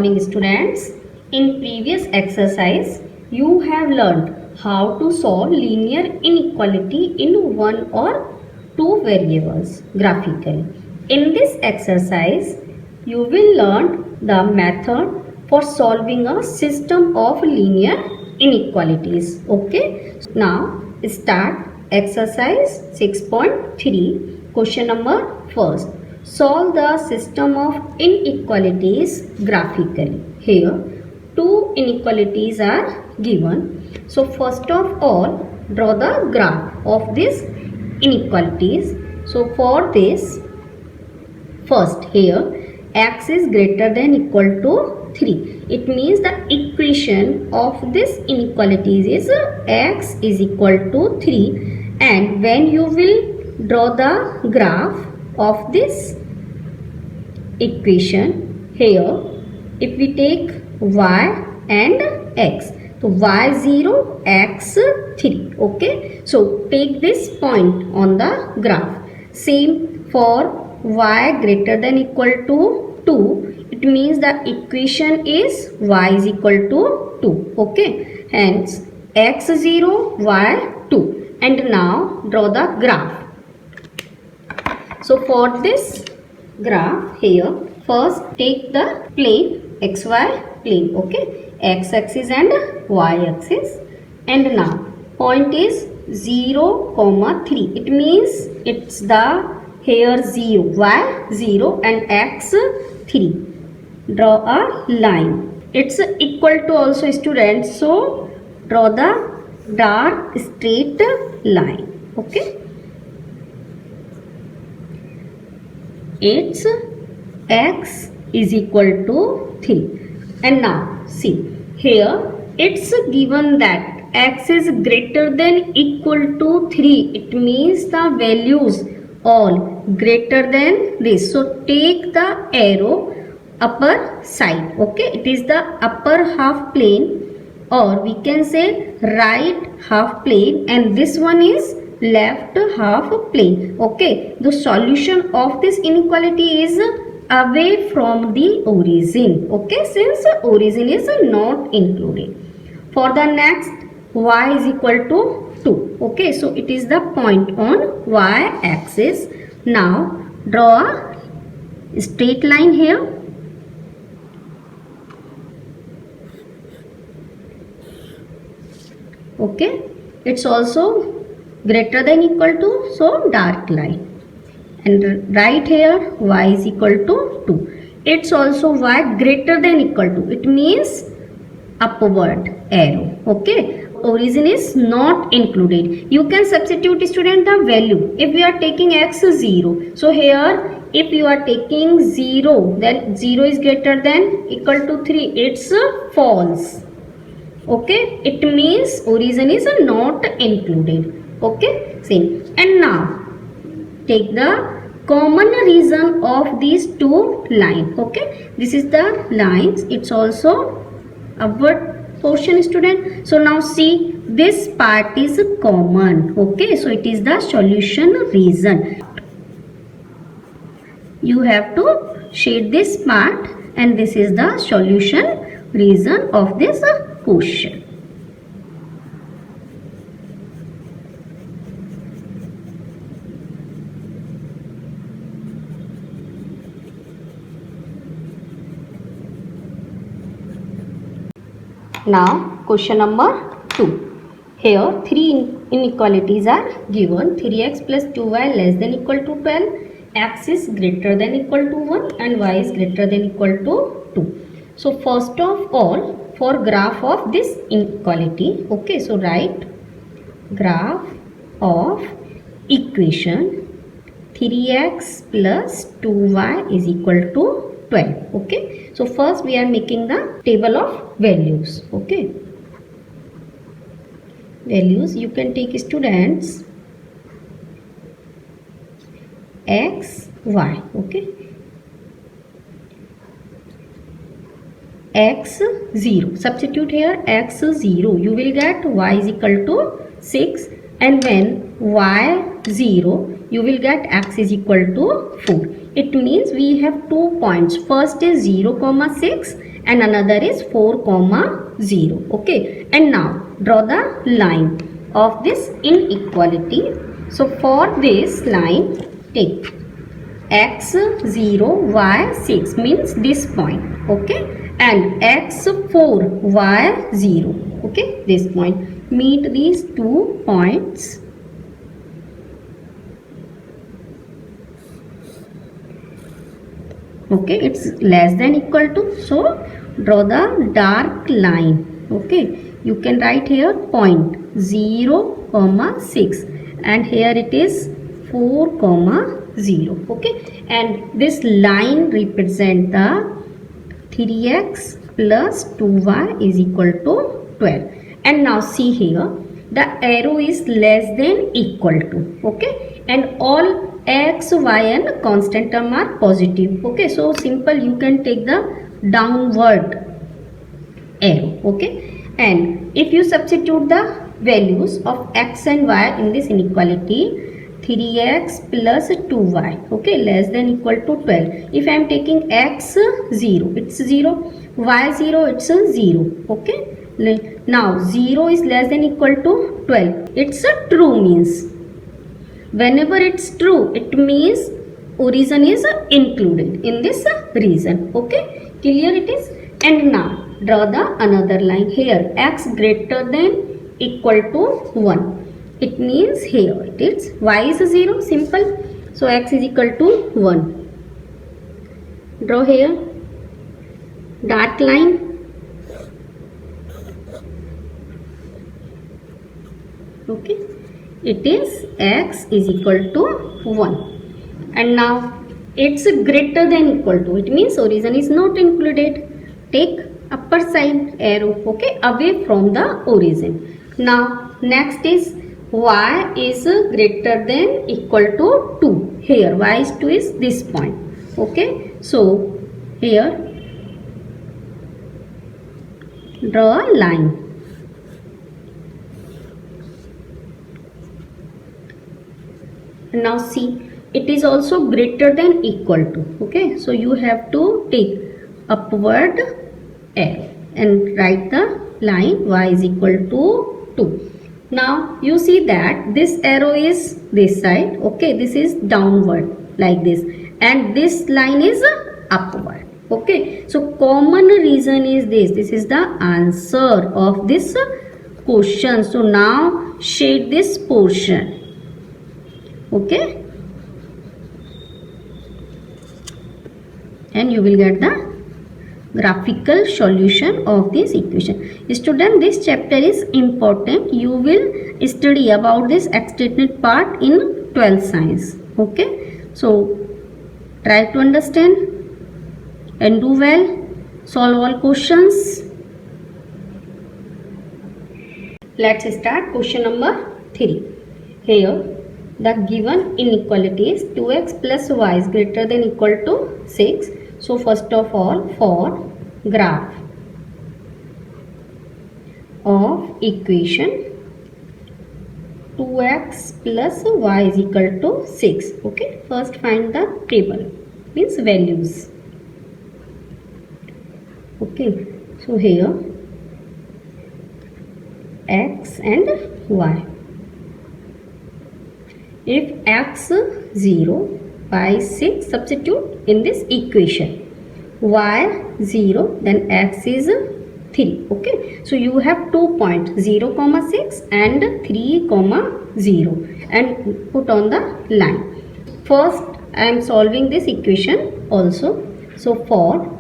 morning students. In previous exercise you have learned how to solve linear inequality in one or two variables graphically. In this exercise you will learn the method for solving a system of linear inequalities. Okay, now start exercise 6.3. Question number first. Solve the system of inequalities graphically. Here two inequalities are given. So first of all draw the graph of these inequalities. So for this, first here x is greater than equal to 3. It means the equation of this inequalities is x is equal to 3, and when you will draw the graph of this equation, here if we take y and x, so y 0, x 3. Okay, so take this point on the graph. Same for y greater than equal to 2, it means the equation is y is equal to 2. Okay, hence x 0, y 2. And now draw the graph. So for this graph here, first take the plane xy plane. Okay, x axis and y axis, and now point is 0, 3. It means it's the here 0, y 0 and x 3. Draw a line. It's equal to also students, so draw the dark straight line. Okay, it's x is equal to 3. And now see here it's given that x is greater than equal to 3. It means the values all greater than this. So take the arrow upper side. Okay, it is the upper half plane, or we can say right half plane, and this one is left half plane. Okay, the solution of this inequality is away from the origin. Okay, since origin is not included. For the next, y is equal to 2. Okay, so it is the point on y axis. Now draw a straight line here. Okay, it's also greater than equal to, so dark line. And right here y is equal to 2. It's also y greater than equal to, it means upward arrow. Okay, origin is not included. You can substitute student the value. If we are taking x 0, so here if you are taking 0, then 0 is greater than equal to 3, it's false. Okay, it means origin is not included. Okay, same. And now take the common region of these two lines. Okay, this is the lines, it's also upward portion student. So now see, this part is common. Okay, so it is the solution region. You have to shade this part, and this is the solution region of this question. Now question number 2. Here three inequalities are given. 3x plus 2y less than equal to 12, x is greater than equal to 1 and y is greater than equal to 2. So first of all, for graph of this inequality, okay, so write graph of equation 3x plus 2y is equal to 12. Okay, so first we are making the table of values. Okay, values you can take students x, y. Okay, x 0, substitute here x 0, you will get y is equal to 6, and when y 0, you will get x is equal to 4. It means we have 2 points. First is 0, 6, and another is 4 comma 0. Okay, and now draw the line of this inequality. So for this line, take x0 y6 means this point, okay, and x4 y0, okay, this point. Meet these 2 points. Okay, it's less than equal to, so draw the dark line. Okay, you can write here point 0 comma 6 and here it is 4 comma 0. Okay, and this line represent the 3x plus 2y is equal to 12. And now see here, the arrow is less than equal to, okay, and all x, y and constant term are positive. Okay, so simple, you can take the downward arrow. Okay, and if you substitute the values of x and y in this inequality, 3x plus 2y, okay, less than equal to 12. If I am taking x 0, it's 0, y 0, it's 0. Okay, now 0 is less than equal to 12. It's a true means. Whenever it's true, it means origin is included in this region. Okay, clear it is. And now draw the another line here, x greater than equal to 1. It means here it is y is 0, simple, so x is equal to 1. Draw here dark line. Okay, it is x is equal to 1, and now it's greater than equal to, it means origin is not included. Take upper side arrow, okay, away from the origin. Now next is y is greater than equal to 2. Here y is 2 is this point. Okay, so here draw a line. Now see, it is also greater than equal to. Okay, so you have to take upward arrow and write the line y is equal to 2. Now you see that this arrow is this side, okay, this is downward like this, and this line is upward. Okay, so common reason is this is the answer of this question. So now shade this portion. Okay, and you will get the graphical solution of this equation. Student, this chapter is important. You will study about this extended part in 12th science. Okay, so try to understand and do well. Solve all questions. Let's start question number 3. Here the given inequality is 2x plus y is greater than equal to 6. So first of all, for graph of equation 2x plus y is equal to 6. Okay, first find the table, means values. Okay, so here x and y. If x 0, y 6, substitute in this equation. Y 0, then x is 3. Okay, so you have 2 points 0 comma 6 and 3 comma 0 and put on the line. First I am solving this equation also. So for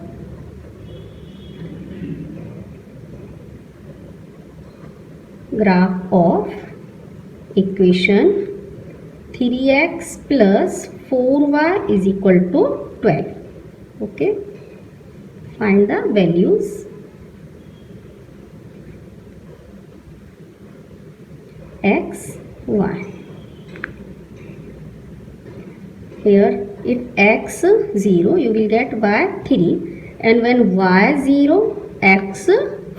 graph of equation 3x plus 4y is equal to 12. Okay, find the values. X, y. Here if x 0, you will get y 3, and when y 0, x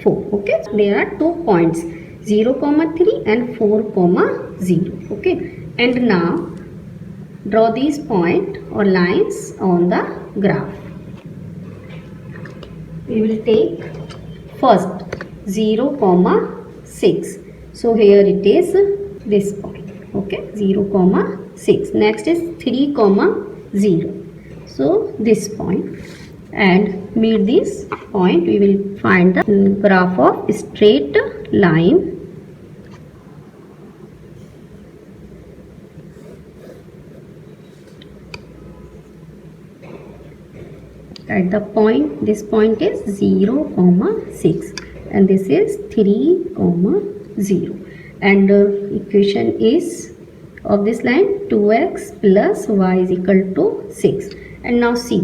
4. Okay, so there are 2 points 0 comma 3 and 4 comma 0. Okay, and now draw these points or lines on the graph. we will take first 0 comma 6. So here it is this point. Okay, 0 comma 6. Next is 3 comma 0. So this point, and meet this point we will find the graph of straight line. At the point, this point is 0 comma 6 and this is 3 comma 0, and equation is of this line 2x plus y is equal to 6. And now see,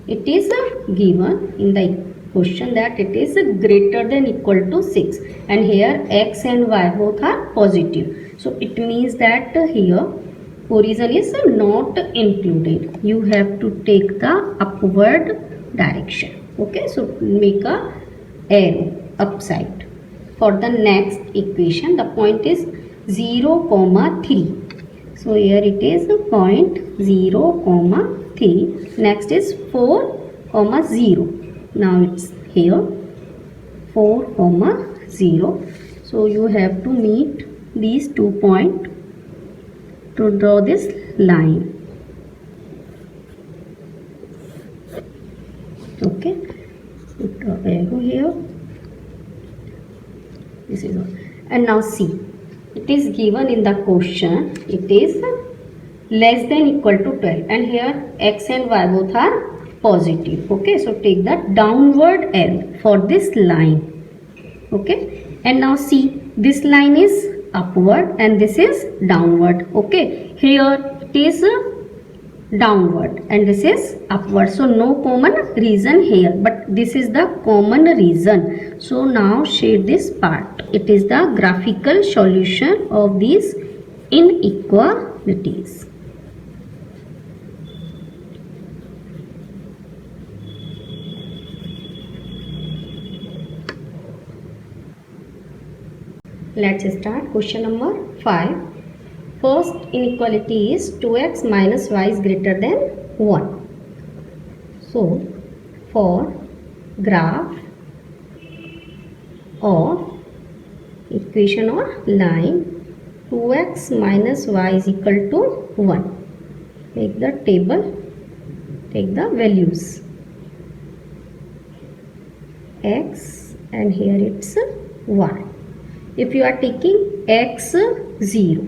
it is given in the question that it is greater than equal to 6, and here x and y both are positive, so it means that here origin is not included. You have to take the upward direction. Okay, so make a arrow upside. For the next equation, the point is 0 comma 3. So here it is point 0 comma 3. Next is 4 comma 0. Now it's here 4 comma 0. So you have to meet these 2 points to draw this line. Okay, draw arrow here. This is all. And now see, it is given in the question it is less than equal to 12, and here x and y both are positive. Okay, so take the downward arrow for this line. Okay, and now see, this line is upward and this is downward. Okay, here it is downward and this is upward, so no common reason here, but this is the common reason. So now shade this part. It is the graphical solution of these inequalities. Let's start question number 5. First inequality is 2x minus y is greater than 1. So for graph of equation or line 2x minus y is equal to 1. Take the table, take the values x and here it's y. If you are taking x 0,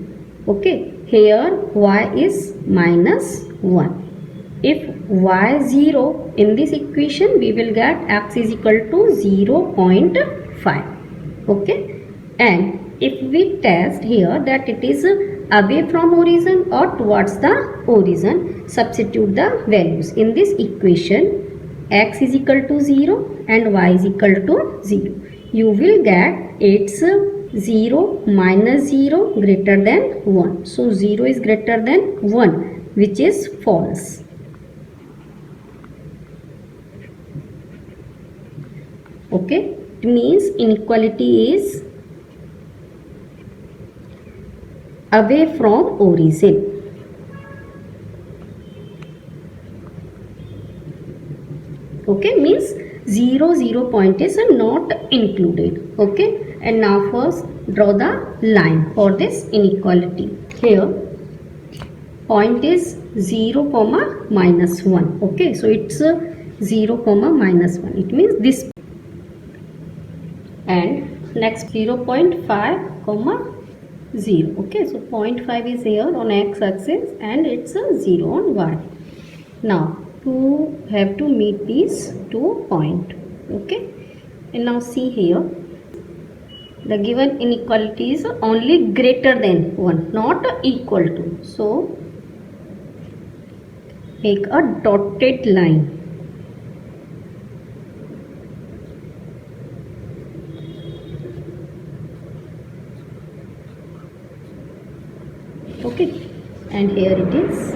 okay, here y is minus 1. If y 0 in this equation, we will get x is equal to 0.5. Okay, and if we test here that it is away from origin or towards the origin, substitute the values in this equation. X is equal to 0 and y is equal to 0. You will get it's 0 minus 0 greater than 1. So 0 is greater than 1, which is false. Okay, it means inequality is away from origin. Okay, means 0 point is not included. Okay, and now first draw the line for this inequality. Here point is 0 comma minus 1. Okay, so it's 0 comma minus 1. It means this, and next 0.5 comma 0. Okay, so 0.5 is here on x axis and it's a 0 on y. Now to have to meet these 2 points. Okay, and now see here, the given inequality is only greater than 1, not equal to. So make a dotted line. Okay, and here it is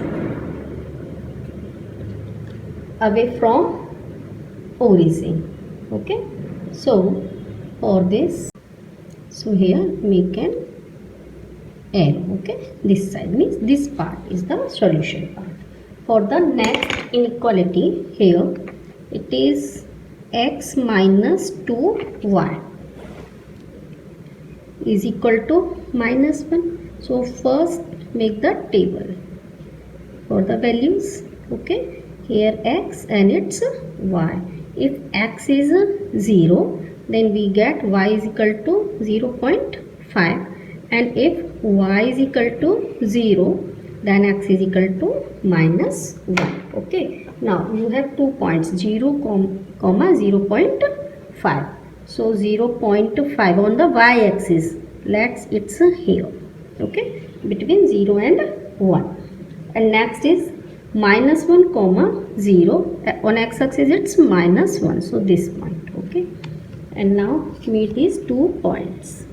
away from origin. Okay, so for this, so here make an arrow. Okay, this side means this part is the solution part. For the next inequality, here it is x minus 2y is equal to minus 1. So first make the table for the values. Okay, here x and it's y. If x is 0, then we get y is equal to 0.5, and if y is equal to 0, then x is equal to minus 1. Okay, now you have 2 points, 0, 0.5. So 0.5 on the y-axis. It's here. Okay, between 0 and 1. And next is minus 1 comma 0. On x-axis it's minus 1. So this point. Okay, and now meet these 2 points.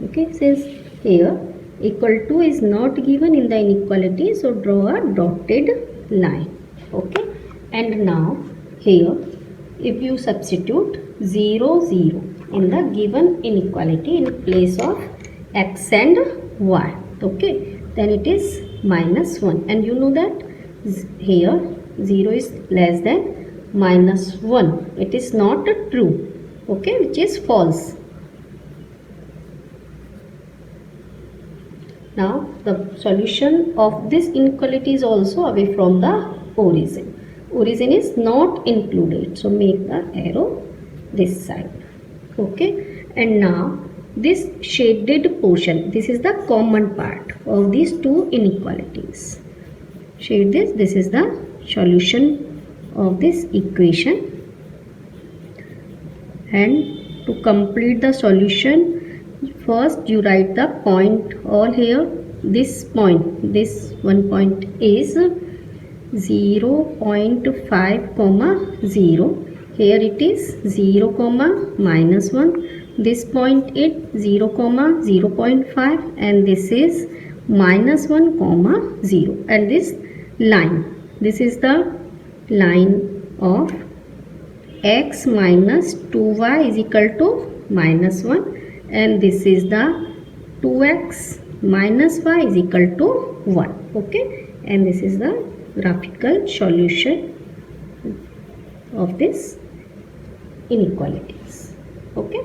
Okay, since here equal to is not given in the inequality, so draw a dotted line. Okay, and now here if you substitute 0 0 in the given inequality in place of x and y, okay, then it is minus 1, and you know that here 0 is less than minus 1. It is not true, okay, which is false. Now the solution of this inequality is also away from the origin. Origin is not included, so make the arrow this side. Okay, and now this shaded portion, this is the common part of these two inequalities. Shade this. This is the solution of this equation, and to complete the solution, first you write the point all here. This point, this one point is 0.5 comma 0. Here it is 0 comma minus 1. This point is 0 comma 0.5, and this is minus 1 comma 0. And this line, this is the line of x minus 2y is equal to minus 1. And this is the 2x minus y is equal to 1. Okay, and this is the graphical solution of this inequalities. Okay.